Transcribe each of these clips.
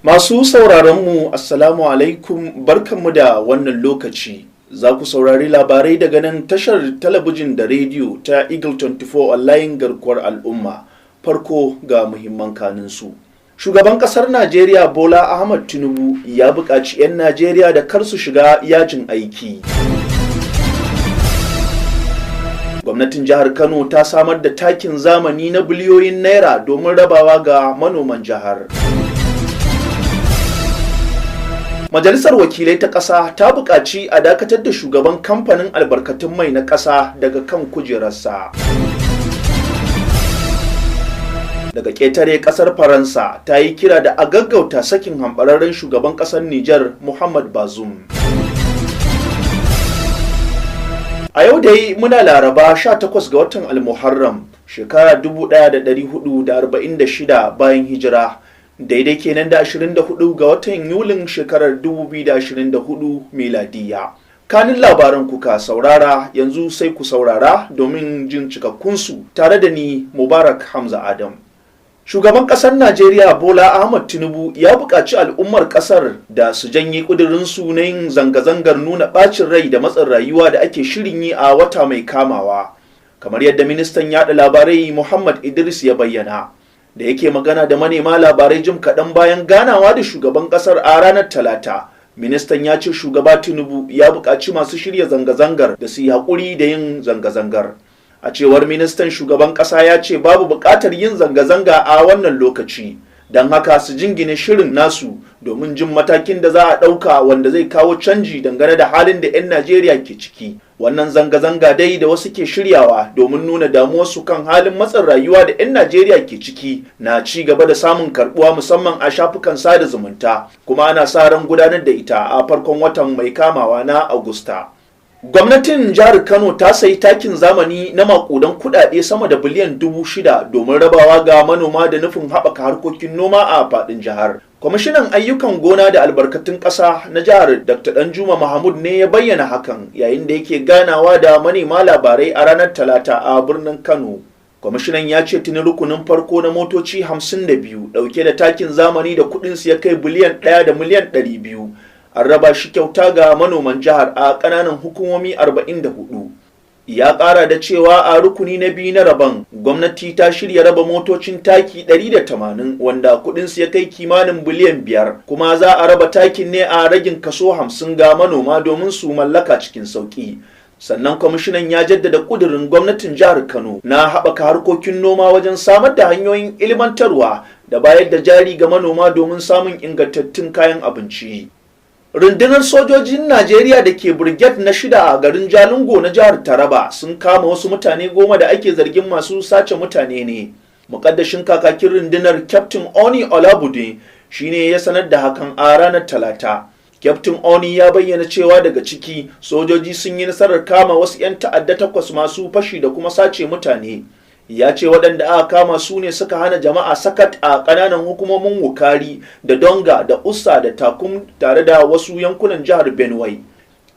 Masu sauraronmu, Assalamu alaikum, barkanmu da wannan lokaci. Za ku saurari labarai daga nan tashar talabijin da rediyo ta Eagle 24 Online garkuwar al'umma. Farko ga muhimman kaninsu. Shugaban ƙasar Najeriya Bola Ahmed Tinubu ya buƙaci 'yan Najeriya da kar su shiga yajin aiki. Gwamnatin jihar Kano ta samar da takin zamani na biliyoyin naira domin rabawa ga manoman jihar. Majalisar Wakilai ta ƙasa ta buƙaci a dakatar da shugaban kamfanin albarkatun mai na ƙasa daga kan kujerarsa. Daga ƙetare ƙasar Faransa ta yi kira da a gaggauta sakin hamɓararren shugaban ƙasar Nijar Muhammad Bazoum. A yau dai muna Laraba 18 ga watan Al-Muharram shekara 1446 bayan hijira. Daidai kenan da 24 ga watan Yulin shekarar 2024 miladiya. Kanin labaran kuka saurara, yanzu sai ku saurara domin jin cikakkunsu tare da ni Mubarak Hamza Adam. Shugaban ƙasar Najeriya Bola Ahmed Tinubu ya buƙaci al'ummar ƙasar da su janye ƙudurinsu na yin zanga-zangar nuna ɓacin rai da matsin rayuwa da ake shirin yi a wata mai kamawa. Kamar yadda ministan yaɗa labarai Muhammad Idris ya bayyana. Da yake magana da manema labarai jim kaɗan bayan ganawa da shugaban ƙasar a ranar Talata, ministan ya ce shugaba Tinubu ya buƙaci masu shirya zanga-zangar da su yi haƙuri da yin zanga-zangar. A cewar ministan, shugaban ƙasa ya ce babu buƙatar yin zanga-zanga a wannan lokaci, don haka su jingine shirin nasu domin jin matakin da za a ɗauka wanda zai kawo canji dangane da halin da 'yan Najeriya ke ciki. Wannan zanga-zanga dai da wasu ke shiryawa domin nuna damuwarsu kan halin matsin rayuwa da 'yan Najeriya ke ciki na ci gaba da samun karbuwa musamman a shafukan sada zumunta, kuma ana sa ran gudanar da ita a farkon watan mai kamawa na Agusta. Gwamnatin jihar Kano ta sayi takin zamani na makudan kudade sama da biliyan 6,000 domin rabawa ga manoma da nufin haɓaka harkokin noma a faɗin jihar. Kwamishinan ayyukan gona da albarkatun ƙasa na jihar Dr. Danjuma Mahmud ne ya bayyana hakan yayin da yake ganawa da manema labarai a ranar Talata a birnin Kano. Kwamishinan ya ce tuni rukunin farko na motoci 52 ɗauke da takin zamani da kuɗinsu ya kai biliyan 1 da miliyan 200. An raba shi kyauta ga manoman jihar a ƙananan hukumomi 44. Ya ƙara da cewa a rukuni na biyu na rabon, gwamnati ta shirya raba motocin taki 180 wanda kuɗinsu ya kai kimanin biliyan 5, kuma za a raba takin ne a ragin kaso 50 ga manoma domin su mallaka cikin sauƙi. Sannan kwamishinan ya jaddada ƙudurin gwamnatin jihar Kano na haɓaka harkokin noma wajen samar da hanyoyin ilmantarwa da bayar da jari ga manoma domin samun ingantattun kayan abinci. Rundunar sojojin Najeriya da ke Brigade na 6 a garin Jalingo na jihar Taraba sun kama wasu mutane 10 da ake zargin masu sace mutane ne. Mukaddashin kakakin rundunar Captain Oni Olabude shine ya sanar da hakan a ranar Talata. Captain Oni ya bayyana cewa daga ciki sojoji sun yi nasarar kama wasu 'yan ta'adda 8 masu fashi da kuma sace mutane. Ya ce waɗanda aka kama su ne suka hana jama'a sakat a ƙananan hukumomin Wukari da Donga da Ussa da Takum tare da wasu yankunan jihar Benue.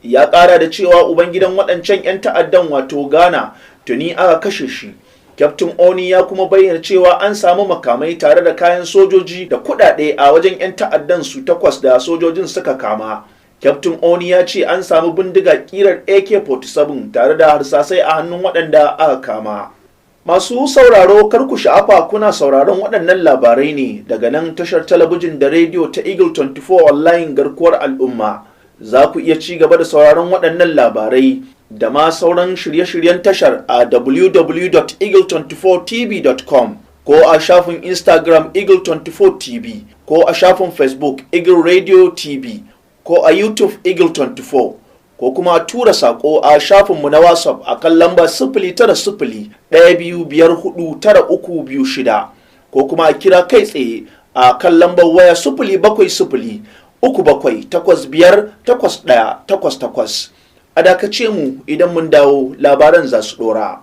Ya ƙara da cewa ubangidan waɗancan 'yan ta'addan wato Ghana tuni aka kashe shi. Captain Oni ya kuma bayyana cewa an samu makamai tare da kayan sojoji da kuɗaɗe a wajen 'yan ta'addan su 8 da sojojin suka kama. Captain Oni ya ce an samu bindiga ƙirar AK-47 tare da harsasai a hannun waɗanda aka kama. Masu sauraro, kar ku sha'afa, kuna sauraron waɗannan labarai ne daga nan tashar talabijin da rediyo ta Eagle 24 Online garkuwar al'umma. Za ku iya ci gaba da sauraron waɗannan labarai da ma sauran shirye-shiryen tashar a www.eagle24tv.com ko a shafin Instagram Eagle 24 TV ko a shafin Facebook Eagle Radio TV ko a YouTube Eagle 24. ko kuma tura sako a shafinmu na WhatsApp a kan lamba 09012549326 ko kuma a kira kai tsaye a kan lambar waya 07037858188. A dakace mu idan mun dawo labaran za su dora.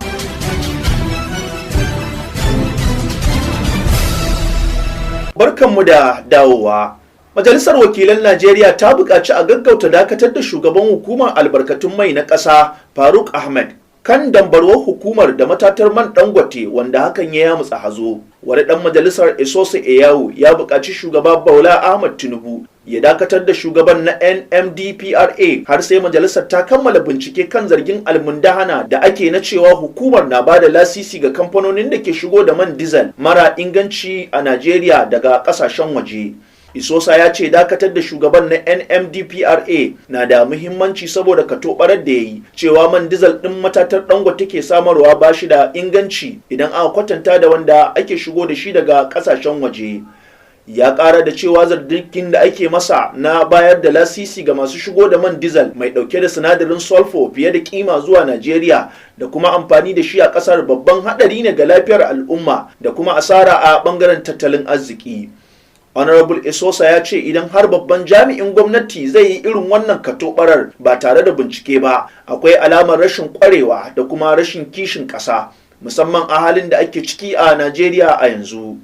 Barkanmu da dawowa. Majalisar Wakilan Najeriya ta buƙaci a gaggauta dakatar da shugaban hukumar albarkatun mai na ƙasa Faruk Ahmed kan dambarwar hukumar da matatar man Dangote wanda hakan ya yamutsa hazo. Wani dan majalisar Esosa Eyawu ya buƙaci shugaba Bola Ahmed Tinubu ya dakatar da shugaban na NMDPRA har sai majalisar ta kammala bincike kan zargin almundahana da ake na cewa hukumar na bada lasisi ga kamfanonin da ke shigo da man diesel mara inganci a Najeriya daga kasashen waje. Isosa ya ce dakatar da shugaban na NMDPRA na da muhimmanci saboda katobarar da ya yi cewa man diesel ɗin matatar Dangote ke samarwa ba shi da inganci idan aka kwatanta da wanda ake shigo da shi daga kasashen waje. Ya ƙara da cewa zargin da ake masa na bayar da lasisi ga masu shigo da man diesel mai ɗauke da sinadarin sulfur fiye da kima zuwa Najeriya da kuma amfani da shi a ƙasar babban haɗari ne ga lafiyar al'umma da kuma asara a ɓangaren tattalin arziki. Honorable Esosa ya ce idan har babban jami'in gwamnati zai yi irin wannan katobarar ba tare da bincike ba, akwai alamar rashin ƙwarewa da kuma rashin kishin ƙasa, musamman a halin da ake ciki a Najeriya a yanzu.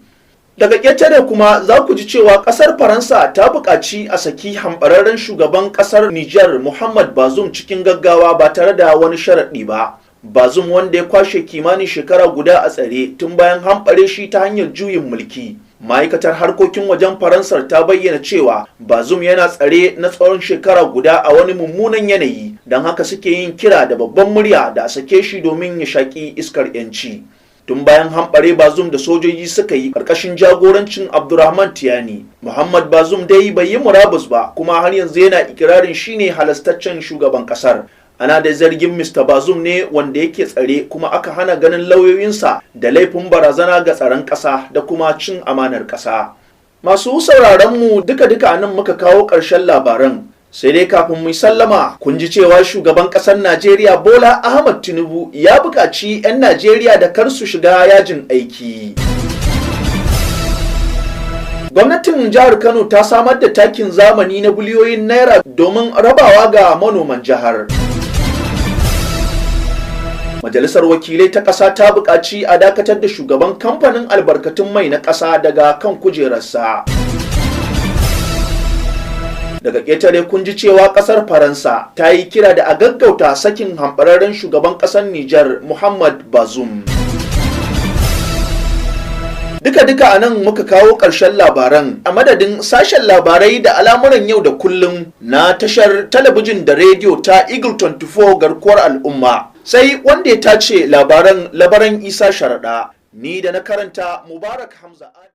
Daga ƙetare kuma za ku ji cewa ƙasar Faransa ta buƙaci a saki hambararren shugaban ƙasar Nijar Muhammad Bazoum cikin gaggawa ba tare da wani sharaɗi ba. Bazoum wanda ya kwashe kimanin shekara guda a tsare tun bayan hamɓare shi ta hanyar juyin mulki. Ma'aikatar harkokin wajen Faransar ta bayyana cewa Bazoum yana tsare na tsawon shekara guda a wani mummunan yanayi, don haka suke yin kira da babban murya da a sake shi domin ya shaƙi iskar 'yanci. Tun bayan hamɓare Bazoum da sojoji suka yi ƙarƙashin jagorancin Abdurrahman Tiyani, Muhammad Bazoum dai bai yi murabus ba kuma har yanzu yana ikirarin shine halastaccen shugaban ƙasar. Ana da zargin Mr. Bazoum ne wanda yake tsare kuma aka hana ganin lauyoyinsa da laifin barazana ga tsaron ƙasa da kuma cin amanar ƙasa. Masu sauraron mu duka nan muka kawo ƙarshen labaran. Sai dai kafin mu sallama kun ji cewa shugaban ƙasar Najeriya Bola Ahmed Tinubu ya buƙaci 'yan Najeriya da kar su shiga yajin aiki. Gwamnatin jihar Kano ta samar da takin zamani na biliyoyin naira domin rabawa ga manoman jihar. Majalisar Wakilai ta ƙasa ta buƙaci a dakatar da shugaban kamfanin albarkatun mai na ƙasa daga kan kujerarsa. Daga ƙetare kun ji cewa ƙasar Faransa ta yi kira da a gaggauta sakin hamɓararren shugaban ƙasar Nijar Muhammad Bazoum. Duka a nan muka kawo ƙarshen labaran a madadin sashen labarai da al'amuran yau da kullum na tashar talabijin da rediyo ta Eagle 24 garkuwar al'umma. Sai wanda ya tace labaran Isa Sharaɗa, ni da na karanta Mubarak Hamza.